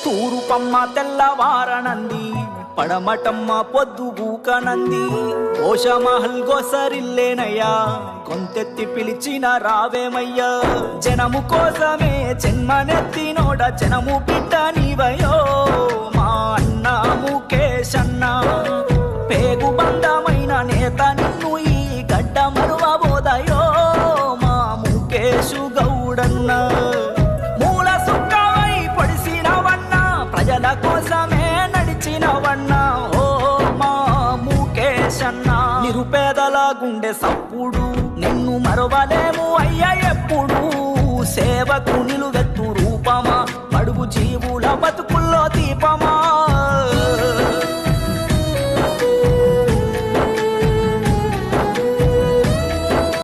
తూరుపమ్మ తెల్లవారనంది, పడమటమ్మ పొద్దుగూకనంది. ఓషమహల్ గోసరిల్లేనయ్యా, కొంతెత్తి పిలిచిన రావేమయ్యా. జనము కోసమే జన్మనెత్తినోడ జనము బిడ్డ నీవయో. మా అన్న ముఖేశన్న పేగు బంధమైన నేత, నిన్ను ఈ గడ్డ మరువబోదయో. మా ముఖేశు గౌడన్న మూల సుక్కవై పొడిసినవన్నా, ప్రజల కోసమే నడిచినవన్నా. ఓ మా ముఖేశన్న నిరుపేదల గుండె సప్పుడు, నిన్ను మరవలేము అయ్య ఎప్పుడు. సేవకు నిలువెత్తు రూపమా, అడుగు జీవుల బతుకుల్లో దీపమా.